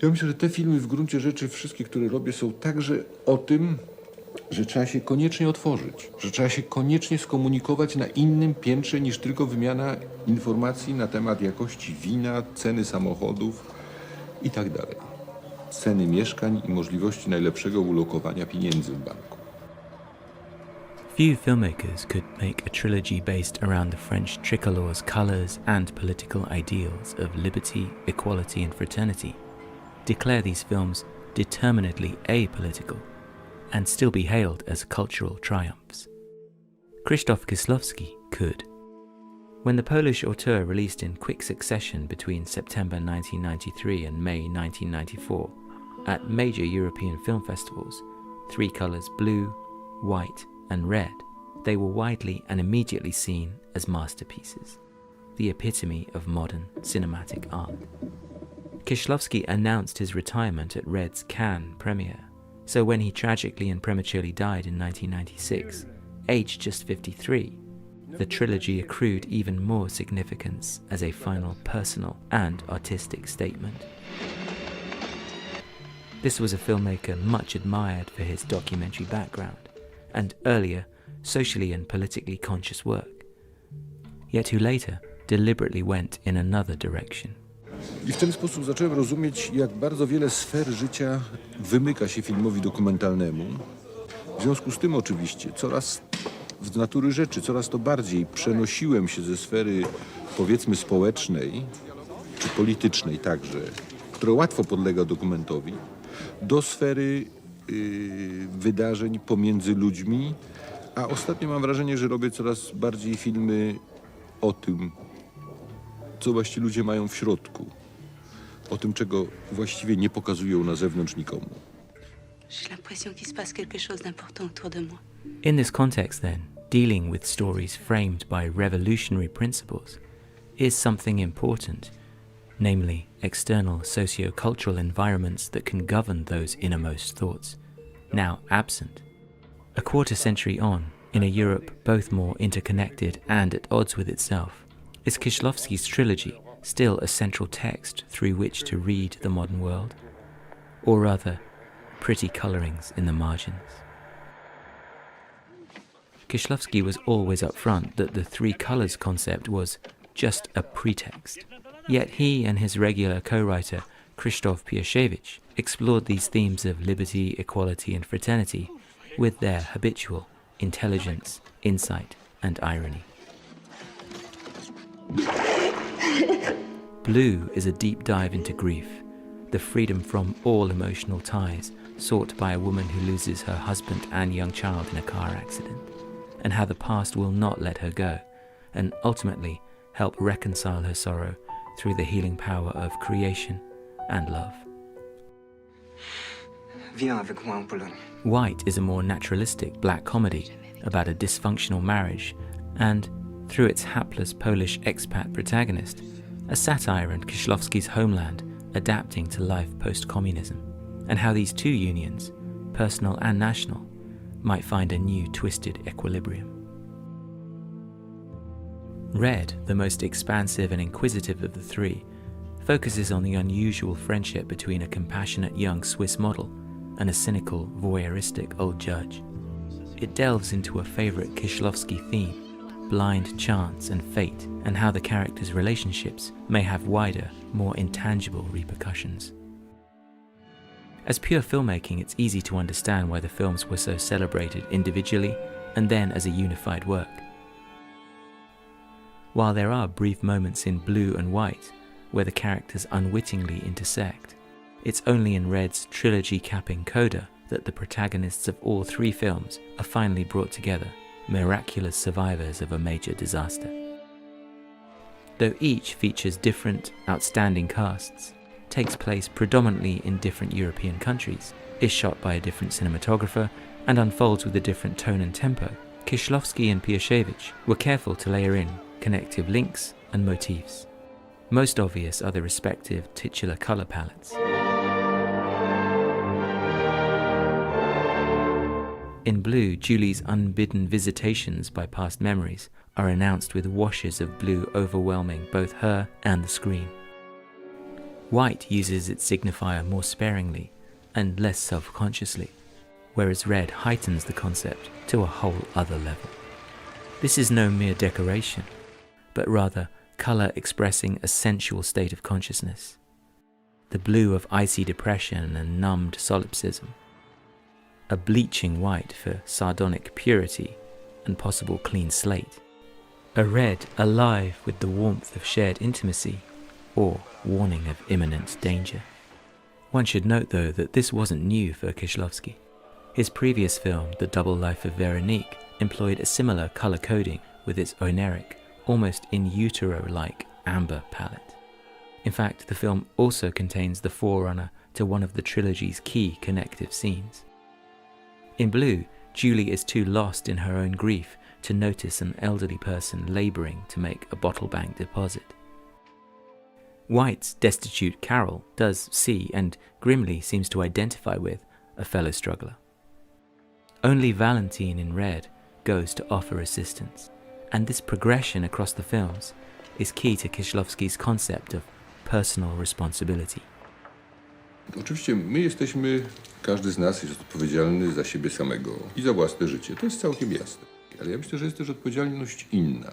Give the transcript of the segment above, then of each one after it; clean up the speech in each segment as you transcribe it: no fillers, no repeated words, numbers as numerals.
Ja myślę, że te filmy w gruncie rzeczy wszystkie, które robię, są także o tym, że trzeba się koniecznie otworzyć, że trzeba się koniecznie skomunikować na innym piętrze niż tylko wymiana informacji na temat jakości wina, ceny samochodów i tak dalej. Ceny mieszkań i możliwości najlepszego ulokowania pieniędzy w banku. Few filmmakers could make a trilogy based around the French tricolore's colours and political ideals of liberty, equality and fraternity, declare these films determinedly apolitical, and still be hailed as cultural triumphs. Krzysztof Kieślowski could. When the Polish auteur released in quick succession between September 1993 and May 1994 at major European film festivals, three colours blue, white and red, they were widely and immediately seen as masterpieces, the epitome of modern cinematic art. Kieślowski announced his retirement at Red's Cannes premiere, so when he tragically and prematurely died in 1996, aged just 53, the trilogy accrued even more significance as a final personal and artistic statement. This was a filmmaker much admired for his documentary background and earlier socially and politically conscious work, yet who later deliberately went in another direction. I w ten sposób zacząłem rozumieć, jak bardzo wiele sfer życia wymyka się filmowi dokumentalnemu. W związku z tym oczywiście z natury rzeczy coraz to bardziej przenosiłem się ze sfery, powiedzmy, społecznej czy politycznej także, która łatwo podlega dokumentowi, do sfery wydarzeń pomiędzy ludźmi, a ostatnio mam wrażenie, że robię coraz bardziej filmy o tym, co właściwie ludzie mają w środku, o tym, czego właściwie nie pokazują na zewnątrz nikomu. In this context then, dealing with stories framed by revolutionary principles is something important, namely external socio-cultural environments that can govern those innermost thoughts, now absent. A quarter century on, in a Europe both more interconnected and at odds with itself, is Kieślowski's trilogy still a central text through which to read the modern world? Or rather, pretty colourings in the margins? Kieślowski was always upfront that the three colours concept was just a pretext. Yet he and his regular co-writer Krzysztof Piasiewicz explored these themes of liberty, equality and fraternity with their habitual intelligence, insight and irony. Blue is a deep dive into grief, the freedom from all emotional ties sought by a woman who loses her husband and young child in a car accident, and how the past will not let her go, and ultimately help reconcile her sorrow through the healing power of creation and love. Viens avec moi en Pologne. White is a more naturalistic black comedy about a dysfunctional marriage and, through its hapless Polish expat protagonist, a satire on Kieślowski's homeland adapting to life post-communism, and how these two unions, personal and national, might find a new twisted equilibrium. Red, the most expansive and inquisitive of the three, focuses on the unusual friendship between a compassionate young Swiss model and a cynical, voyeuristic old judge. It delves into a favourite Kieślowski theme, blind chance and fate, and how the characters' relationships may have wider, more intangible repercussions. As pure filmmaking, it's easy to understand why the films were so celebrated individually and then as a unified work. While there are brief moments in Blue and White where the characters unwittingly intersect, it's only in Red's trilogy-capping coda that the protagonists of all three films are finally brought together, miraculous survivors of a major disaster. Though each features different, outstanding casts, takes place predominantly in different European countries, is shot by a different cinematographer, and unfolds with a different tone and tempo, Kieślowski and Piasiewicz were careful to layer in connective links and motifs. Most obvious are the respective titular colour palettes. In Blue, Julie's unbidden visitations by past memories are announced with washes of blue overwhelming both her and the screen. White uses its signifier more sparingly and less self-consciously, whereas red heightens the concept to a whole other level. This is no mere decoration, but rather colour expressing a sensual state of consciousness. The blue of icy depression and numbed solipsism. A bleaching white for sardonic purity and possible clean slate. A red alive with the warmth of shared intimacy or warning of imminent danger. One should note though that this wasn't new for Kieślowski. His previous film, The Double Life of Veronique, employed a similar colour coding with its oneiric, almost in utero-like amber palette. In fact, the film also contains the forerunner to one of the trilogy's key connective scenes. In Blue, Julie is too lost in her own grief to notice an elderly person labouring to make a bottle bank deposit. White's destitute Carol does see and grimly seems to identify with a fellow struggler. Only Valentine in red goes to offer assistance, and this progression across the films is key to Kieślowski's concept of personal responsibility. Oczywiście my jesteśmy, każdy z nas jest odpowiedzialny za siebie samego i za własne życie. To jest całkiem jasne. Ale ja myślę, że jest też odpowiedzialność inna.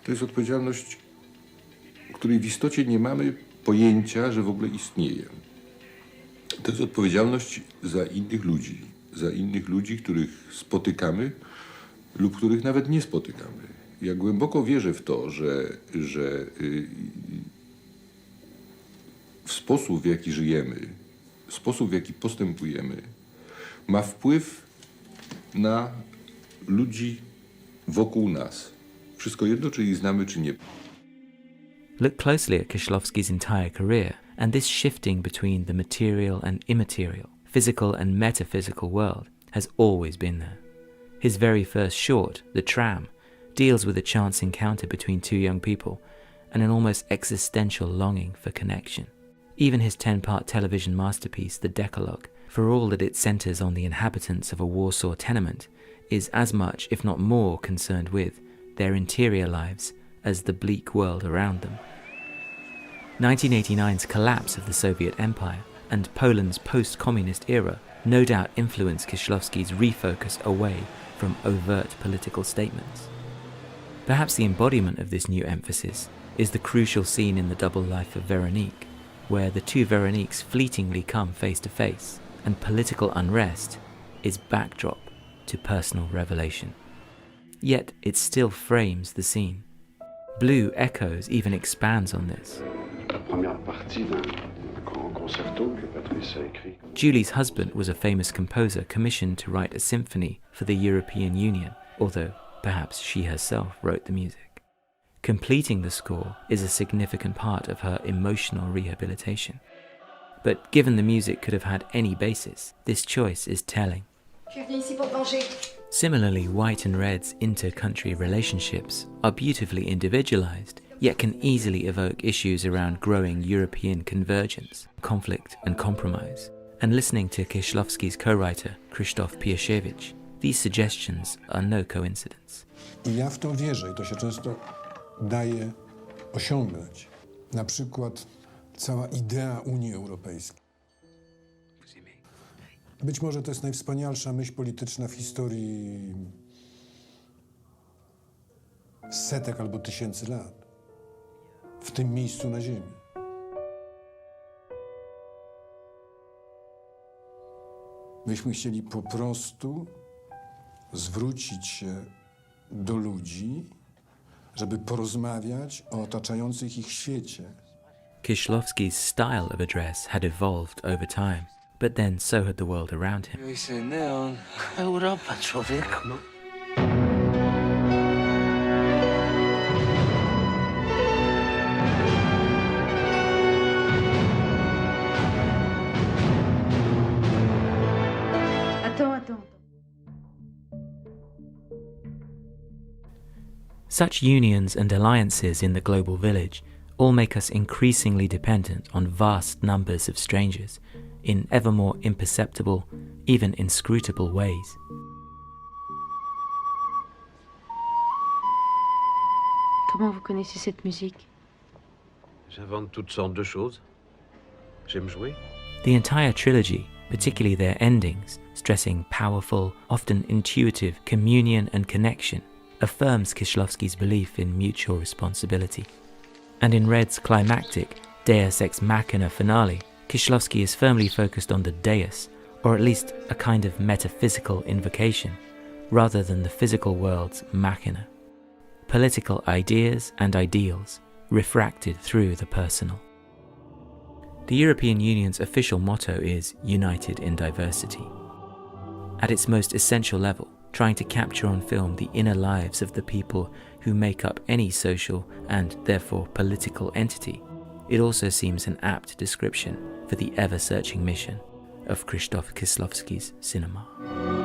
To jest odpowiedzialność, której w istocie nie mamy pojęcia, że w ogóle istnieje. To jest odpowiedzialność za innych ludzi, których spotykamy lub których nawet nie spotykamy. Ja głęboko wierzę w to, że w sposób, w jaki żyjemy, sposób, w jaki postępujemy, ma wpływ na ludzi wokół nas. Wszystko jedno, czy ich znamy, czy nie. Look closely at Kieślowski's entire career, and this shifting between the material and immaterial, physical and metaphysical world has always been there. His very first short, The Tram, deals with a chance encounter between two young people and an almost existential longing for connection. Even his 10-part television masterpiece, The Decalogue, for all that it centres on the inhabitants of a Warsaw tenement, is as much, if not more, concerned with their interior lives as the bleak world around them. 1989's collapse of the Soviet Empire and Poland's post-communist era no doubt influenced Kieślowski's refocus away from overt political statements. Perhaps the embodiment of this new emphasis is the crucial scene in The Double Life of Veronique, where the two Veroniques fleetingly come face to face, and political unrest is backdrop to personal revelation. Yet it still frames the scene. Blue echoes, even expands on this. Julie's husband was a famous composer commissioned to write a symphony for the European Union, although perhaps she herself wrote the music. Completing the score is a significant part of her emotional rehabilitation. But given the music could have had any basis, this choice is telling. Similarly, White and Red's inter-country relationships are beautifully individualized, yet can easily evoke issues around growing European convergence, conflict and compromise. And listening to Kieślowski's co-writer, Krzysztof Piasiewicz, these suggestions are no coincidence. I ja w to wierzę i to się często daje osiągnąć. Na przykład cała idea Unii Europejskiej. Być może to jest najwspanialsza myśl polityczna w historii setek albo tysięcy lat. W tym miejscu na ziemi. Myśmy chcieli po prostu zwrócić się do ludzi, żeby porozmawiać o otaczających ich świecie. Kieślowski's style of address had evolved over time, but then so had the world around him. Europa, człowieku. Such unions and alliances in the global village all make us increasingly dependent on vast numbers of strangers in ever more imperceptible, even inscrutable ways. Comment vous connaissez cette musique? J'invente toutes sortes de choses. The entire trilogy, particularly their endings, stressing powerful, often intuitive communion and connection, affirms Kieślowski's belief in mutual responsibility. And in Red's climactic Deus Ex Machina finale, Kieślowski is firmly focused on the deus, or at least a kind of metaphysical invocation, rather than the physical world's machina. Political ideas and ideals refracted through the personal. The European Union's official motto is United in Diversity. At its most essential level, trying to capture on film the inner lives of the people who make up any social and therefore political entity, it also seems an apt description for the ever-searching mission of Krzysztof Kieślowski's cinema.